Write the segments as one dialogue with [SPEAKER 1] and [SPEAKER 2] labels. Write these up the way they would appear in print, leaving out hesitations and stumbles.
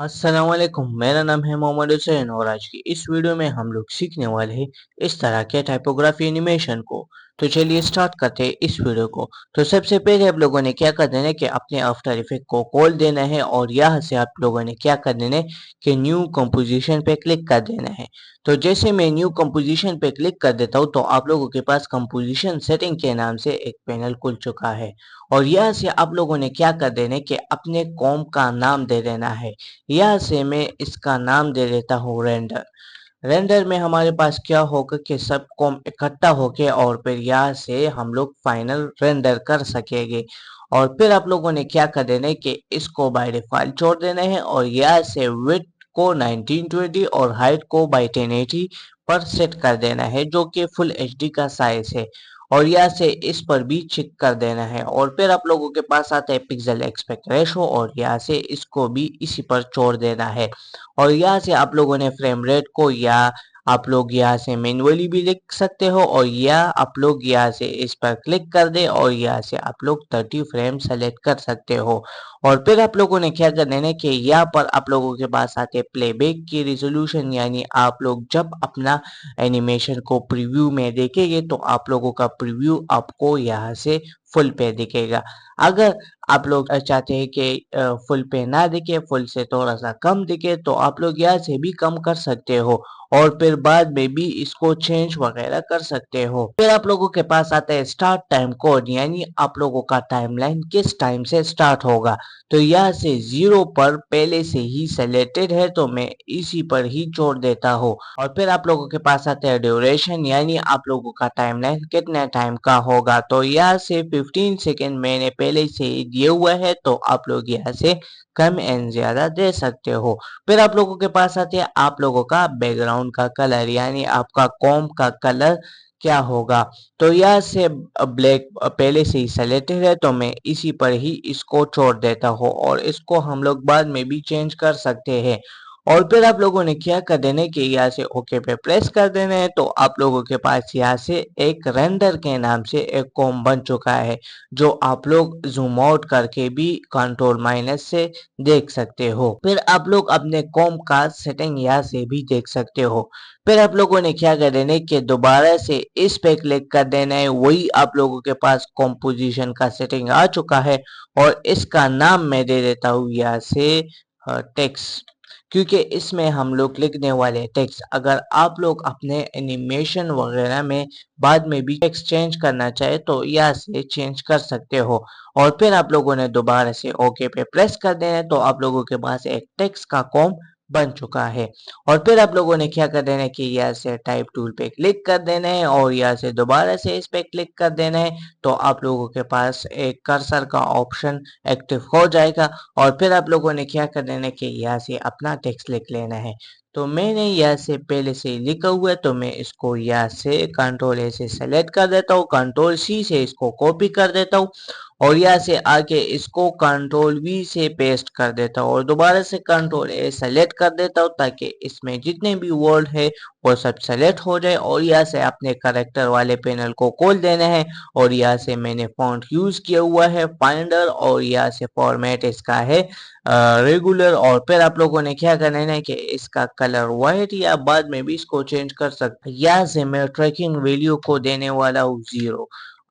[SPEAKER 1] अस्सलामुअलैकुम, मेरा नाम है मोहम्मद हुसैन और आज की इस वीडियो में हम लोग सीखने वाले हैं इस तरह के टाइपोग्राफी एनिमेशन को। तो चलिए स्टार्ट करते हैं इस वीडियो को। तो सबसे पहले आप लोगों ने क्या कर देना है कि अपने आफ्टर इफेक्ट को खोल देना है और यहाँ से आप लोगों ने क्या कर देना है कि न्यू कंपोजिशन पे क्लिक कर देना है। तो जैसे मैं न्यू कंपोजिशन पे क्लिक कर देता हूँ तो आप लोगों के पास कंपोजिशन सेटिंग के नाम से एक पैनल खुल चुका है। और यहाँ से आप लोगों ने क्या कर देना है कि अपने कॉम का नाम दे देना है। यहाँ से मैं इसका नाम दे देता हूँ रेंडर। रेंडर में हमारे पास क्या होगा कि सब कॉम इकट्ठा होके और फिर यहाँ से हम लोग फाइनल रेंडर कर सकेंगे। और फिर आप लोगों ने क्या कर देना है कि इसको बाय डिफॉल्ट छोड़ देना है और यहाँ से विड्थ को 1920 और हाइट को बाय 1080 पर सेट कर देना है जो कि फुल एचडी का साइज है। और यहाँ से इस पर भी चेक कर देना है और फिर आप लोगों के पास आता है पिक्सल एस्पेक्ट रेशो और यहाँ से इसको भी इसी पर छोड़ देना है। और यहाँ से आप लोगों ने फ्रेम रेट को या आप लोग यहाँ से मैन्युअली भी लिख सकते हो और या आप लोग यहाँ से इस पर क्लिक कर दे और यहाँ से आप लोग 30 फ्रेम सेलेक्ट कर सकते हो। और फिर आप लोगों ने क्या कर देना है कि यहाँ पर आप लोगों के पास आते हैं प्लेबैक की रिजोल्यूशन, यानी आप लोग जब अपना एनिमेशन को प्रीव्यू में देखेंगे तो आप लोगों का प्रीव्यू आपको यहाँ से फुल पे दिखेगा। अगर आप लोग चाहते हैं कि फुल पे ना दिखे, फुल से थोड़ा सा कम दिखे, तो आप लोग यहाँ से भी कम कर सकते हो और फिर बाद में भी इसको चेंज वगैरह कर सकते हो। फिर आप लोगों के पास आता है स्टार्ट टाइम कोड, यानी आप लोगों का टाइमलाइन किस टाइम से स्टार्ट होगा। तो यहाँ से 0 पर पहले से ही सेलेक्टेड है तो मैं इसी पर ही छोड़ देता हूँ। और फिर आप लोगों के पास आता है ड्यूरेशन, यानी आप लोगों का टाइमलाइन कितने टाइम का होगा। तो यहाँ से 15 सेकेंड मैंने पहले से ही दिए हुए हैं तो आप लोग यहाँ से कम एंड ज्यादा दे सकते हो। फिर आप लोगों के पास आते हैं आप लोगों का बैकग्राउंड का कलर, यानी आपका कॉम का कलर क्या होगा। तो यहाँ से ब्लैक पहले से ही सेलेक्टेड है तो मैं इसी पर ही इसको छोड़ देता हूँ और इसको हम लोग बाद में भी चेंज कर सकते हैं। और फिर आप लोगों ने क्या कर देना है कि यहाँ से ओके पे प्रेस कर देना है तो आप लोगों के पास यहाँ से एक रेंडर के नाम से एक कॉम बन चुका है जो आप लोग जूम आउट करके भी कंट्रोल माइनस से देख सकते हो। फिर आप लोग अपने कॉम का सेटिंग यहाँ से भी देख सकते हो। फिर आप लोगों ने क्या कर देना है कि दोबारा से इस पे क्लिक कर देना है, वही आप लोगों के पास कॉम्पोजिशन का सेटिंग आ चुका है और इसका नाम मैं दे देता हूँ यहाँ से टेक्स्ट, क्योंकि इसमें हम लोग लिखने वाले टेक्स्ट। अगर आप लोग अपने एनिमेशन वगैरह में बाद में भी टेक्स्ट चेंज करना चाहे तो यहाँ से चेंज कर सकते हो। और फिर आप लोगों ने दोबारा से ओके पे प्रेस कर देना है तो आप लोगों के पास एक टेक्स्ट का कॉम बन चुका है। और फिर आप लोगों ने क्या कर देना है कि यहाँ से टाइप टूल पे क्लिक कर देना है और यहाँ से दोबारा से इस पे क्लिक कर देना है तो आप लोगों के पास एक कर्सर का ऑप्शन एक्टिव हो जाएगा। और फिर आप लोगों ने क्या कर देना है कि यहाँ से अपना टेक्स्ट लिख लेना है। तो मैंने यहाँ से पहले से ही लिखा हुआ है तो मैं इसको यहाँ से कंट्रोल ए से सेलेक्ट कर देता हूँ, कंट्रोल सी से इसको कॉपी कर देता हूँ और यहाँ से आके इसको कंट्रोल वी से पेस्ट कर देता हूँ और दोबारा से कंट्रोल ए सेलेक्ट कर देता हूँ ताकि इसमें जितने भी वर्ड है वो सब सेलेक्ट हो जाए। और यहाँ से अपने करेक्टर वाले पैनल को खोल देना है और यहाँ से मैंने फॉन्ट यूज किया हुआ है फाइंडर और यहाँ से फॉर्मेट इसका है रेगुलर। और फिर आप लोगों ने क्या करना है कि इसका कलर व्हाइट या बाद में भी इसको चेंज कर सकते हैं। यहाँ से मैं ट्रैकिंग वैल्यू को देने वाला हूँ 0।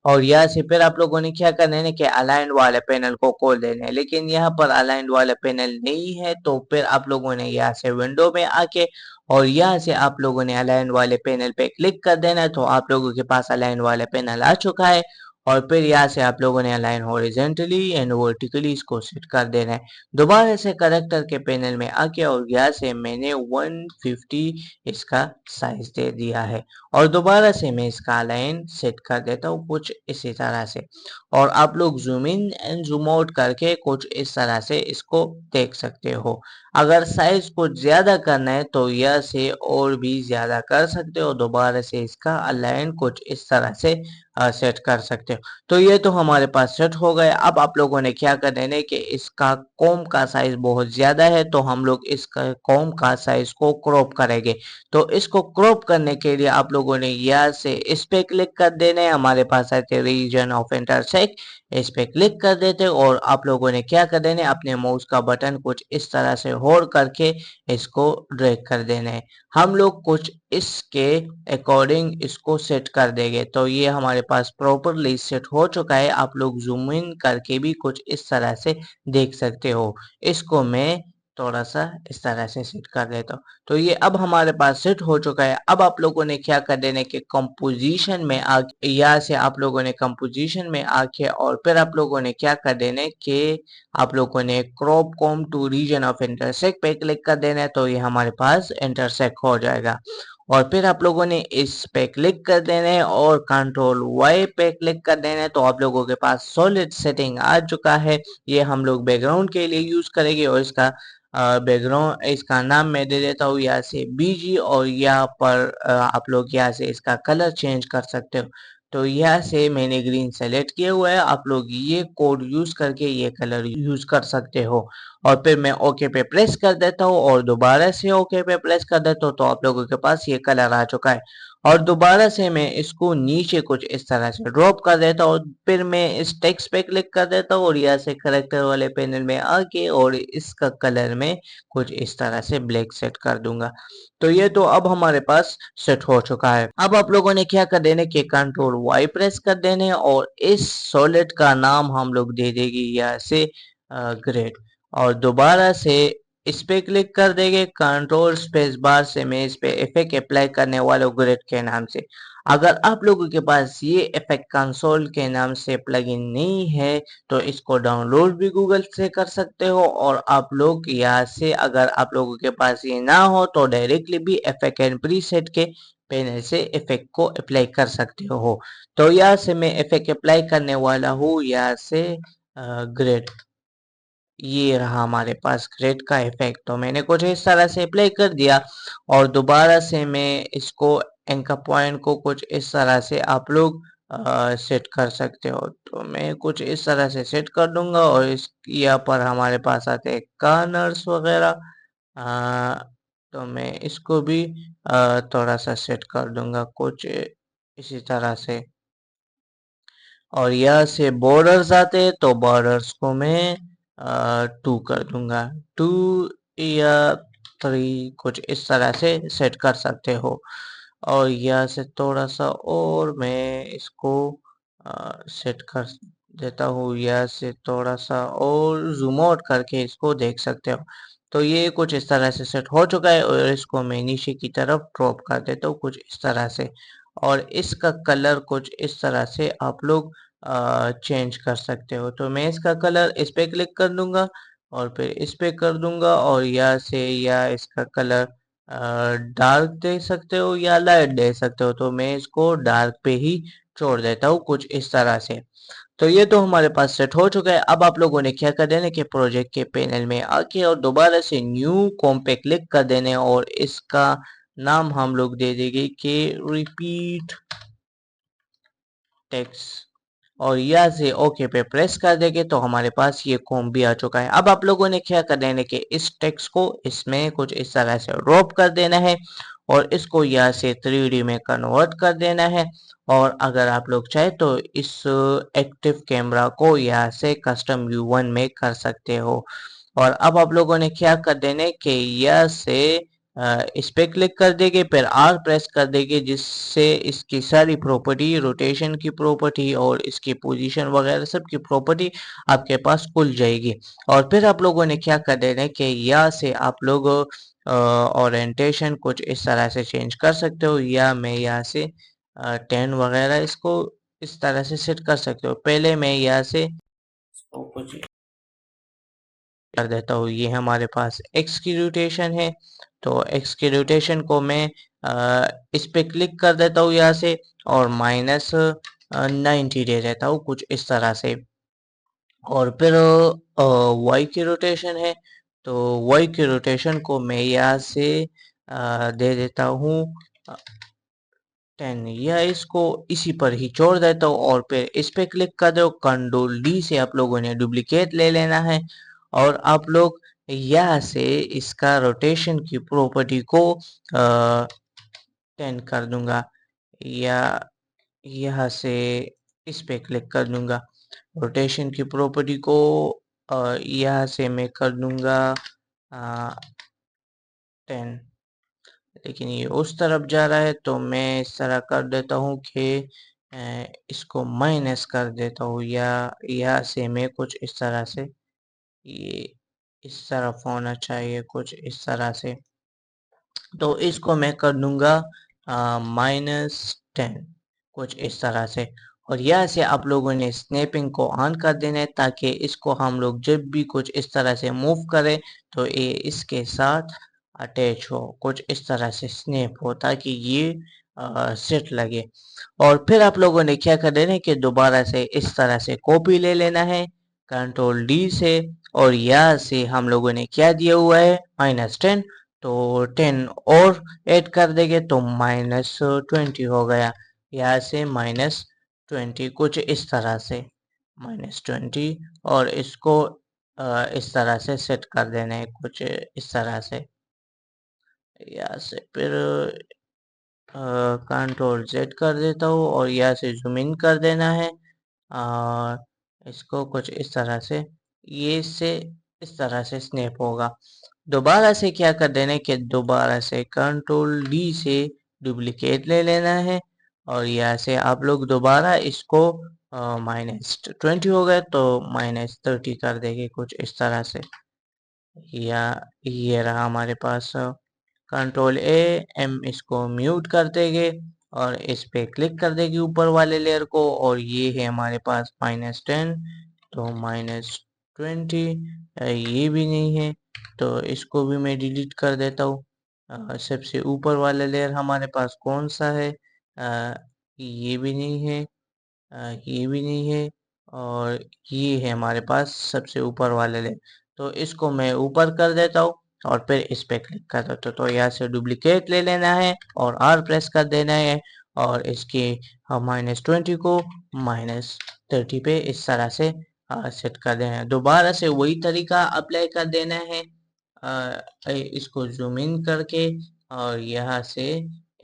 [SPEAKER 1] और यहाँ से फिर आप लोगों ने क्या करना है कि अलाइंड वाले पैनल को खोल देना है, लेकिन यहाँ पर अलाइंड वाला पैनल नहीं है तो फिर आप लोगों ने यहाँ से विंडो में आके और यहाँ से आप लोगों ने अलाइन वाले पैनल पे क्लिक कर देना है तो आप लोगों के पास अलाइन वाला पैनल आ चुका है। और फिर यहाँ से आप लोगों ने अलाइन हॉरिजेंटली एंड वर्टिकली इसको सेट कर देना है। दोबारा से करेक्टर के पैनल में आके और यहाँ से मैंने 150 इसका साइज दे दिया है और दोबारा से मैं इसका अलाइन सेट कर देता हूँ कुछ इसी तरह से। और आप लोग zoom in and zoom out करके कुछ इस तरह से इसको देख सकते हो। अगर साइज कुछ ज्यादा करना है तो यह से और भी ज्यादा कर सकते हो, दोबारा से इसका अलाइन कुछ इस तरह से सेट कर सकते हो। तो ये तो हमारे पास सेट हो गए। अब आप लोगों ने क्या कर देना है कि इसका कॉम का साइज बहुत ज्यादा है, तो हम लोग इसका कॉम का साइज को क्रॉप करेंगे। तो इसको क्रॉप करने के लिए आप लोगों ने यहाँ से इस पे क्लिक कर देना है। हमारे पास आते रीजन ऑफ इंटरसेक्ट, इस पे क्लिक कर देते और आप लोगों ने क्या कर देना है, अपने माउस का बटन कुछ इस तरह से होल्ड करके इसको ड्रैग कर देना है। हम लोग कुछ इसके अकॉर्डिंग इसको सेट कर देंगे। तो ये हमारे पास प्रॉपरली सेट हो चुका है। आप लोग जूम इन करके भी कुछ इस तरह से देख सकते हो। इसको मैं थोड़ा सा इस तरह से सेट कर देता हूँ। तो ये अब हमारे पास सेट हो चुका है। अब आप लोगों ने क्या कर देना कि कंपोजिशन में आ यहाँ से आप लोगों ने कंपोजिशन में आके और फिर आप लोगों ने क्या कर देना कि आप लोगों ने crop come to region of intersect पे क्लिक कर देना है। तो ये हमारे पास इंटरसेक्ट हो जाएगा। और फिर आप लोगों ने इस पे क्लिक कर देना है और कंट्रोल वाई पे क्लिक कर देना है। तो आप लोगों के पास सॉलिड सेटिंग आ चुका है। ये हम लोग बैकग्राउंड के लिए यूज करेंगे और इसका बैकग्राउंड इसका नाम मैं दे देता हूँ यहाँ से बीजी। और यहाँ पर आप लोग यहाँ से इसका कलर चेंज कर सकते हो। तो यहाँ से मैंने ग्रीन सेलेक्ट किया हुआ है। आप लोग ये कोड यूज करके ये कलर यूज कर सकते हो। और फिर मैं ओके पे प्रेस कर देता हूँ और दोबारा से ओके पे प्रेस कर देता हूँ। तो आप लोगों के पास ये कलर आ चुका है। और दोबारा से मैं इसको नीचे कुछ इस तरह से ड्रॉप कर देता हूँ। फिर मैं इस टेक्स्ट पे क्लिक कर देता हूँ और यहाँ से करेक्टर वाले पैनल में आके और इसका कलर में कुछ इस तरह से ब्लैक सेट कर दूंगा। तो ये तो अब हमारे पास सेट हो चुका है। अब आप लोगों ने क्या कर देना कि कंट्रोल वाई प्रेस कर देने और इस सॉलिड का नाम हम लोग दे देंगे यहाँ से ग्रेड। और दोबारा से इस पे क्लिक कर देंगे। कंट्रोल स्पेस बार से मैं इस पे इफेक्ट अप्लाई करने वाला हूँ ग्रेड के नाम से। अगर आप लोगों के पास ये इफेक्ट कंसोल के नाम से प्लगइन नहीं है तो इसको डाउनलोड भी गूगल से कर सकते हो। और आप लोग यहाँ से अगर आप लोगों के पास ये ना हो तो डायरेक्टली भी इफेक्ट एंड प्रीसेट के पैनल से इफेक्ट को अप्लाई कर सकते हो। तो यहाँ से मैं इफेक्ट अप्लाई करने वाला हूँ यहाँ से ग्रेड। ये रहा हमारे पास ग्रेड का इफेक्ट। तो मैंने कुछ इस तरह से अप्लाई कर दिया और दोबारा से मैं इसको एंकर पॉइंट को कुछ इस तरह से आप लोग सेट कर सकते हो। तो मैं कुछ इस तरह से सेट कर दूंगा और इस यहाँ पर हमारे पास आते हैं कर्नर्स वगैरह। तो मैं इसको भी थोड़ा सा सेट कर दूंगा कुछ इसी तरह से। और यहाँ से बॉर्डर्स आते हैं तो बॉर्डर्स को मैं 2 कर दूंगा। 2 या 3 कुछ इस तरह से सेट कर सकते हो। और यहाँ से थोड़ा सा और मैं इसको सेट कर देता हूँ। यहाँ से थोड़ा सा और जूम आउट करके इसको देख सकते हो। तो ये कुछ इस तरह से सेट हो चुका है और इसको मैं नीचे की तरफ ड्रॉप कर देता हूँ कुछ इस तरह से। और इसका कलर कुछ इस तरह से आप लोग चेंज कर सकते हो। तो मैं इसका कलर इस पे क्लिक कर दूंगा और फिर इस पे कर दूंगा और यहाँ से या इसका कलर डार्क दे सकते हो या लाइट दे सकते हो। तो मैं इसको डार्क पे ही छोड़ देता हूँ कुछ इस तरह से। तो ये तो हमारे पास सेट हो चुका है। अब आप लोगों ने क्या कर देना कि प्रोजेक्ट के पैनल में आके और दोबारा से न्यू कॉम पे क्लिक कर देने और इसका नाम हम लोग दे देंगे कि रिपीट टेक्स्ट। और यहाँ से ओके पे प्रेस कर देंगे तो हमारे पास ये कॉम भी आ चुका है। अब आप लोगों ने क्या कर देना कि इस टेक्स्ट को इसमें कुछ इस तरह से ड्रॉप कर देना है और इसको यहाँ से 3D में कन्वर्ट कर देना है। और अगर आप लोग चाहे तो इस एक्टिव कैमरा को यहाँ से कस्टम व्यू 1 में कर सकते हो। और अब आप लोगों ने क्या कर देना है कि यहाँ से इस पे क्लिक कर देंगे फिर आर प्रेस कर देंगे जिससे इसकी सारी प्रॉपर्टी रोटेशन की प्रॉपर्टी और इसकी पोजीशन वगैरह सब की प्रॉपर्टी आपके पास खुल जाएगी। और फिर आप लोगों ने क्या कर देना है कि यहाँ से आप लोग ओरिएंटेशन कुछ इस तरह से चेंज कर सकते हो या मैं यहाँ से 10 वगैरह इसको इस तरह से सेट कर सकते हो। पहले मैं यहाँ से इसको कुछ कर देता हूँ। ये हमारे पास एक्स की रोटेशन है। तो एक्स की रोटेशन को मैं इस पे क्लिक कर देता हूँ यहाँ से और -90 दे देता हूँ कुछ इस तरह से। और फिर वाई की रोटेशन है तो वाई की रोटेशन को मैं यहाँ से दे देता हूँ 10 या इसको इसी पर ही छोड़ देता हूँ और फिर इस पे क्लिक कर दो। कंट्रोल डी से आप लोगों ने डुप्लीकेट ले लेना है और आप लोग यहाँ से इसका रोटेशन की प्रॉपर्टी को 10 कर दूंगा या यहाँ से इस पे क्लिक कर दूंगा। रोटेशन की प्रॉपर्टी को यहाँ से मैं कर दूंगा 10, लेकिन ये उस तरफ जा रहा है तो मैं इस तरह कर देता हूँ कि इसको माइनस कर देता हूँ या यहाँ से मैं कुछ इस तरह से, ये इस तरफ होना चाहिए कुछ इस तरह से, तो इसको मैं कर दूंगा -10 कुछ इस तरह से। और यहाँ से आप लोगों ने स्नैपिंग को ऑन कर देना है ताकि इसको हम लोग जब भी कुछ इस तरह से मूव करें तो ये इसके साथ अटैच हो, कुछ इस तरह से स्नैप हो ताकि ये सेट लगे। और फिर आप लोगों ने क्या कर देना है कि दोबारा से इस तरह से कॉपी ले लेना है कंट्रोल डी से, और यहाँ से हम लोगों ने क्या दिया हुआ है -10, तो 10 और ऐड कर देंगे तो -20 हो गया। यहाँ से -20 कुछ इस तरह से -20, और इसको इस तरह से सेट कर देना है कुछ इस तरह से। यहाँ से फिर कंट्रोल जेड कर देता हूँ और यहाँ से जूम इन कर देना है और इसको कुछ इस तरह से, ये से इस तरह से स्नैप होगा। दोबारा से क्या कर देना है कि दोबारा से कंट्रोल डी से डुप्लीकेट ले लेना है और यहाँ से आप लोग दोबारा इसको -20 हो गए तो -30 कर देंगे कुछ इस तरह से। या ये रहा हमारे पास कंट्रोल ए एम, इसको म्यूट कर देंगे और इस पे क्लिक कर देंगे ऊपर वाले लेयर को, और ये है हमारे पास -10 तो -20। ये भी नहीं है तो इसको भी मैं डिलीट कर देता हूँ। सबसे ऊपर वाला लेयर हमारे पास कौन सा है, ये भी नहीं है, ये भी नहीं है, और ये है हमारे पास सबसे ऊपर वाले लेयर, तो इसको मैं ऊपर कर देता हूँ और फिर इस पे क्लिक कर देता हूँ। तो यहाँ से डुप्लीकेट ले लेना है और आर प्रेस कर देना है और इसके -20 को -30 पे इस तरह से सेट कर देना है। दोबारा से वही तरीका अप्लाई कर देना है, इसको जूम इन करके और यहाँ से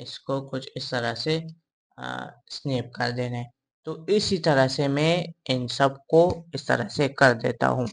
[SPEAKER 1] इसको कुछ इस तरह से स्नैप कर देना है। तो इसी तरह से मैं इन सब को इस तरह से कर देता हूँ।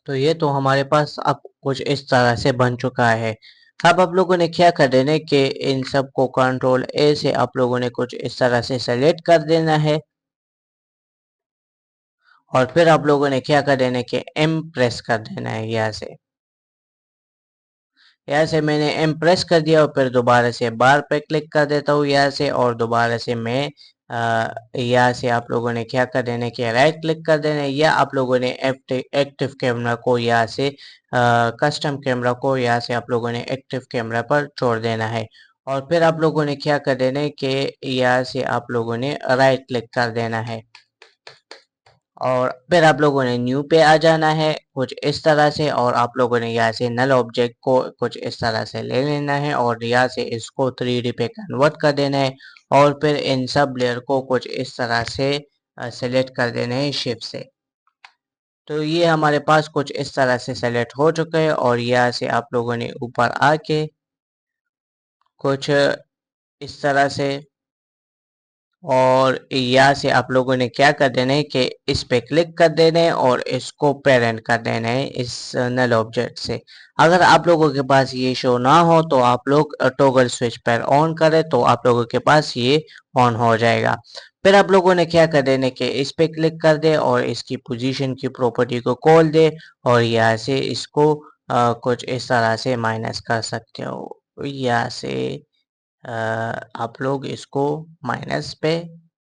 [SPEAKER 1] तो ये तो हमारे पास अब कुछ इस तरह से बन चुका है। अब आप लोगों ने क्या कर देना है कि इन सब को कंट्रोल ए से आप लोगों ने कुछ इस तरह से सेलेक्ट कर देना है और फिर आप लोगों ने क्या कर देना है कि एम प्रेस कर देना है। यहाँ से मैंने एम प्रेस कर दिया और फिर दोबारा से बार पे क्लिक कर देता हूँ यहाँ से, और दोबारा से मैं यहाँ से आप लोगों ने क्या कर देना है कि राइट क्लिक कर देना है, या आप लोगों ने एक्टिव कैमरा को यहाँ से कस्टम कैमरा को यहाँ से आप लोगों ने एक्टिव कैमरा पर छोड़ देना है। और फिर आप लोगों ने क्या कर देना है कि यहाँ से आप लोगों ने राइट क्लिक कर देना है और फिर आप लोगों ने न्यू पे आ जाना है कुछ इस तरह से, और आप लोगों ने यहाँ से नल ऑब्जेक्ट को कुछ इस तरह से ले लेना है और यहाँ से इसको 3D पे कन्वर्ट कर देना है और फिर इन सब लेयर को कुछ इस तरह से सेलेक्ट कर देना है शिफ्ट से। तो ये हमारे पास कुछ इस तरह से सेलेक्ट हो चुका है और यहाँ से आप लोगों ने ऊपर आके कुछ इस तरह से और यहाँ से आप लोगों ने क्या कर देना है कि इस पे क्लिक कर देना है और इसको पेरेंट कर देना है इस नल ऑब्जेक्ट से। अगर आप लोगों के पास ये शो ना हो तो आप लोग टॉगल स्विच पर ऑन करें तो आप लोगों के पास ये ऑन हो जाएगा। फिर आप लोगों ने क्या कर देना है कि इस पे क्लिक कर दे और इसकी पोजीशन की प्रॉपर्टी को खोल दे और यहाँ से इसको कुछ इस तरह से माइनस कर सकते हो। यहाँ से आप लोग इसको माइनस पे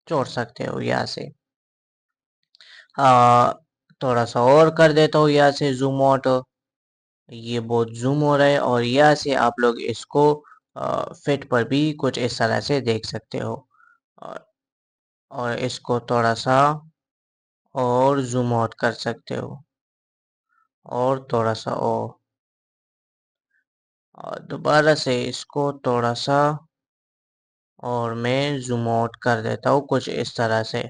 [SPEAKER 1] जोड़ सकते हो यहाँ से। आ, थोड़ा सा और कर देता हूँ यहाँ से जूम आउट। ये बहुत जूम हो रहा है और यहाँ से आप लोग इसको फिट पर भी कुछ इस तरह से देख सकते हो। और, और इसको थोड़ा सा और जूम आउट कर सकते हो और थोड़ा सा और दोबारा से इसको थोड़ा सा और मैं जूम आउट कर देता हूँ कुछ इस तरह से।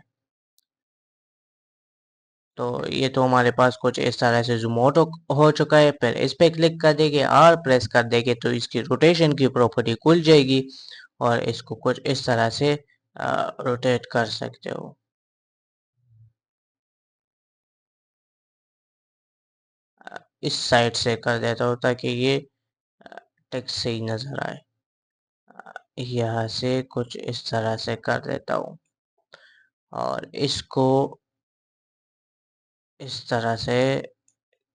[SPEAKER 1] तो ये तो हमारे पास कुछ इस तरह से जूम आउट हो चुका है। फिर इस पे क्लिक कर देंगे और प्रेस कर देंगे तो इसकी रोटेशन की प्रॉपर्टी खुल जाएगी और इसको कुछ इस तरह से रोटेट कर सकते हो। इस साइड से कर देता हूँ ताकि ये टेक्स्ट सही नजर आए। यहाँ से कुछ इस तरह से कर देता हूँ और इसको इस तरह से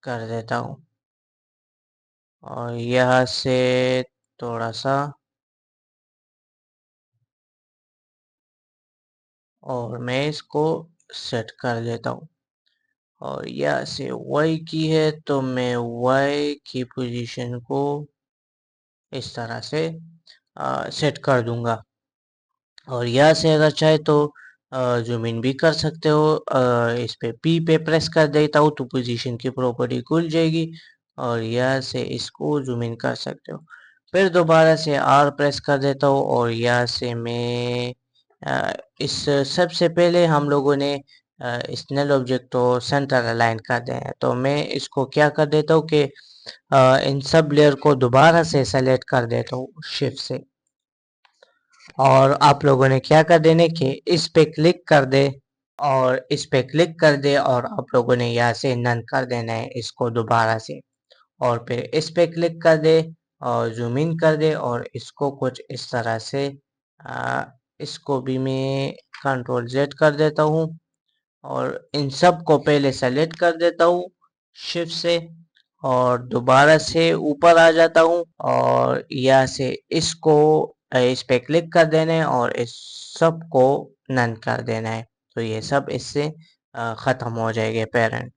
[SPEAKER 1] कर देता हूँ और यहाँ से थोड़ा सा और मैं इसको सेट कर देता हूँ और यहाँ से y की है तो मैं y की पोजीशन को इस तरह से सेट कर दूंगा और यहाँ से अगर चाहे तो जूम इन भी कर सकते हो। इस पे P पे प्रेस कर देता हूँ तो पोजीशन की प्रॉपर्टी खुल जाएगी और यहाँ से इसको जूम इन कर सकते हो। फिर दोबारा से R प्रेस कर देता हूँ और यहाँ से मैं इस सबसे पहले हम लोगों ने इस नल ऑब्जेक्ट को सेंटर अलाइन कर दें तो मैं इसको क्या कर देता हूँ कि इन सब लेयर को दोबारा से सेलेक्ट कर देता हूँ शिफ्ट से और आप लोगों ने क्या कर देने कि इस पे क्लिक कर दे और इस पे क्लिक कर दे और आप लोगों ने यहाँ से नन कर देना है इसको दोबारा से और फिर इस पे क्लिक कर दे और जूम इन कर दे और इसको कुछ इस तरह से इसको भी मैं कंट्रोल जेड कर देता हूँ और इन सब को पहले सेलेक्ट कर देता हूँ शिफ्ट से और दोबारा से ऊपर आ जाता हूँ और यहाँ से इसको इस पे क्लिक कर देना है और इस सब को नन कर देना है तो ये सब इससे ख़त्म हो जाएंगे पेरेंट।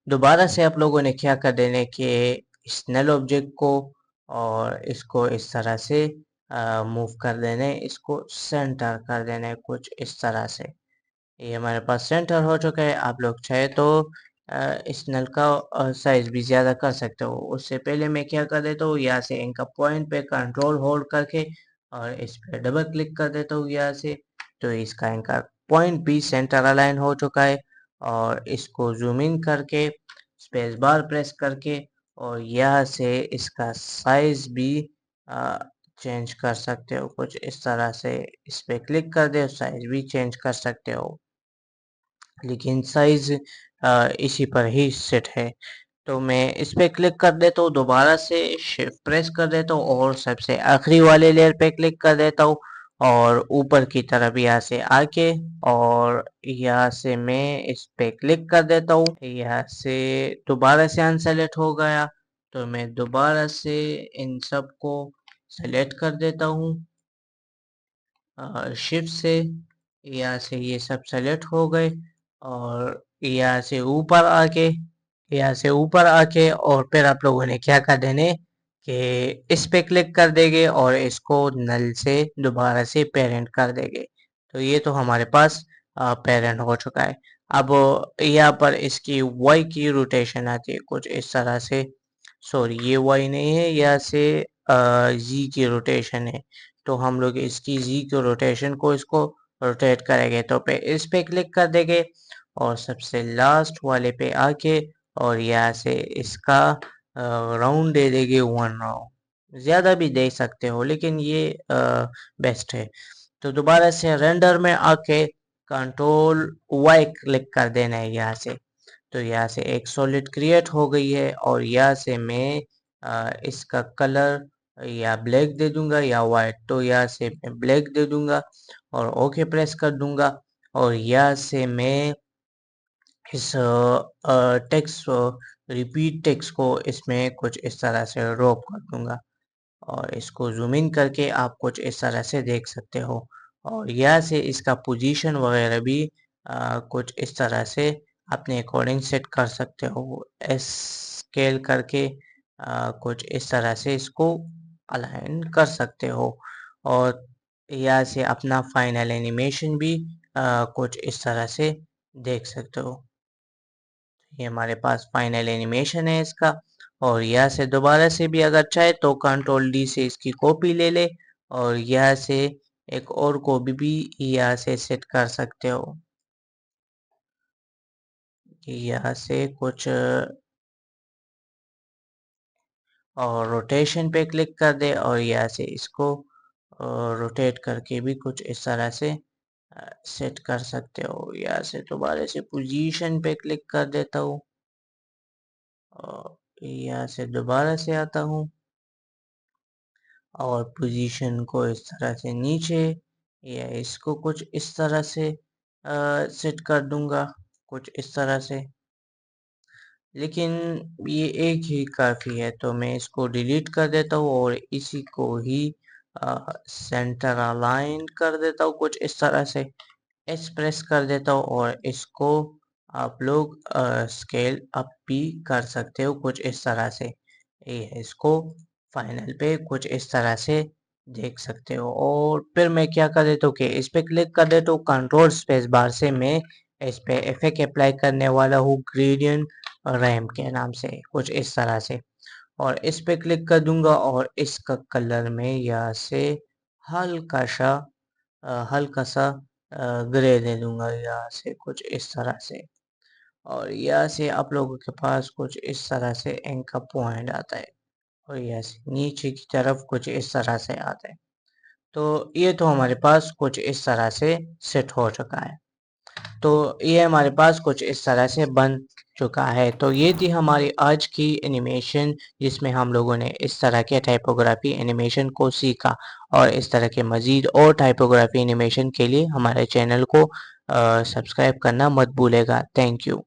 [SPEAKER 1] दोबारा से आप लोगों ने क्या कर देना है कि इस नल ऑब्जेक्ट को और इसको इस तरह से मूव कर देना है, इसको सेंटर कर देना है कुछ इस तरह से। ये हमारे पास सेंटर हो चुका है। आप लोग चाहे तो इस नल का साइज भी ज़्यादा कर सकते हो। उससे पहले मैं क्या कर देता हूँ यहाँ से इनका पॉइंट पे कंट्रोल होल्ड करके और इस पे डबल क्लिक कर देता हूँ यहाँ से तो इसका इनका पॉइंट भी सेंटर अलाइन हो चुका है और इसको जूम इन करके स्पेस बार प्रेस करके और यहाँ से इसका साइज भी चेंज कर सकते हो कुछ इस तरह से। इस पे क्लिक कर दे साइज भी चेंज कर सकते हो लेकिन साइज इसी पर ही सेट है। तो मैं इस पे क्लिक कर देता हूँ दोबारा से शिफ्ट प्रेस कर देता हूँ और सबसे आखिरी वाले लेयर पे क्लिक कर देता हूँ और ऊपर की तरफ यहाँ से आके और यहाँ से मैं इस पे क्लिक कर देता हूँ। यहाँ से दोबारा से अनसेलेक्ट हो गया तो मैं दोबारा से इन सब को सेलेक्ट कर देता हूँ शिफ्ट से। यहाँ से ये सब सेलेक्ट हो गए और यहाँ से ऊपर आके और फिर आप लोगों ने क्या कर देने कि इस पे क्लिक कर देंगे और इसको नल से दोबारा से पेरेंट कर देंगे तो ये तो हमारे पास पेरेंट हो चुका है। अब यहाँ पर इसकी वाई की रोटेशन आती है कुछ इस तरह से। सॉरी ये वाई नहीं है यहाँ से जी की रोटेशन है तो हम लोग इसकी जी की रोटेशन को इसको रोटेट करेंगे तो पे इस पे क्लिक कर देंगे और सबसे लास्ट वाले पे आके और यहाँ से इसका राउंड दे देंगे 1 राउंड ज़्यादा भी दे सकते हो, लेकिन ये बेस्ट है। तो दोबारा से रेंडर में आके कंट्रोल वाई क्लिक कर देना है यहाँ से। तो यहाँ से एक सॉलिड क्रिएट हो गई है और यहाँ से मैं इसका कलर या ब्लैक दे दूंगा या वाइट। तो यहाँ से मैं ब्लैक दे दूंगा और ओके प्रेस कर दूंगा और यहाँ से मैं इस टेक्स्ट रिपीट टेक्स्ट को इसमें कुछ इस तरह से ड्रॉप कर दूंगा और इसको जूम इन करके आप कुछ इस तरह से देख सकते हो और यहाँ से इसका पोजीशन वगैरह भी कुछ इस तरह से अपने अकॉर्डिंग सेट कर सकते हो। एस स्केल करके कुछ इस तरह से इसको अलाइन कर सकते हो और यहाँ से अपना फाइनल एनिमेशन भी कुछ इस तरह से देख सकते हो। ये हमारे पास फाइनल एनिमेशन है इसका और यहाँ से दोबारा से भी अगर चाहे तो कंट्रोल डी से इसकी कॉपी ले ले और यहाँ से एक और कॉपी भी यहाँ से सेट कर सकते हो। यहाँ से कुछ और रोटेशन पे क्लिक कर दे और यहाँ से इसको रोटेट करके भी कुछ इस तरह से सेट कर सकते हो। यहाँ से दोबारा से पोजीशन पे क्लिक कर देता हूँ और यहाँ से दोबारा से आता हूँ और पोजीशन को इस तरह से नीचे या इसको कुछ इस तरह से सेट कर दूंगा कुछ इस तरह से, लेकिन ये एक ही काफ़ी है तो मैं इसको डिलीट कर देता हूँ और इसी को ही सेंटर अलाइन कर देता हूँ कुछ इस तरह से। एस प्रेस कर देता हूँ और इसको आप लोग स्केल अप भी कर सकते हो कुछ इस तरह से। ये इसको फाइनल पे कुछ इस तरह से देख सकते हो और फिर मैं क्या कर देता हूँ कि इस पे क्लिक कर देता हूँ कंट्रोल स्पेस बार से मैं इस पे इफेक्ट अप्लाई करने वाला हूँ ग्रेडियंट रैम के नाम से कुछ इस तरह से और इस पे क्लिक कर दूंगा और इसका कलर में यहाँ से हल्का सा हल्का सा ग्रे दे दूंगा यहाँ से कुछ इस तरह से और यहाँ से आप लोगों के पास कुछ इस तरह से इनका पॉइंट आता है और यहाँ से नीचे की तरफ कुछ इस तरह से आता है। तो ये तो हमारे पास कुछ इस तरह से सेट हो चुका है। तो ये हमारे पास कुछ इस तरह से बन चुका है। तो ये थी हमारी आज की एनिमेशन जिसमें हम लोगों ने इस तरह के टाइपोग्राफी एनिमेशन को सीखा और इस तरह के मज़ीद और टाइपोग्राफी एनिमेशन के लिए हमारे चैनल को सब्सक्राइब करना मत भूलेगा। Thank you.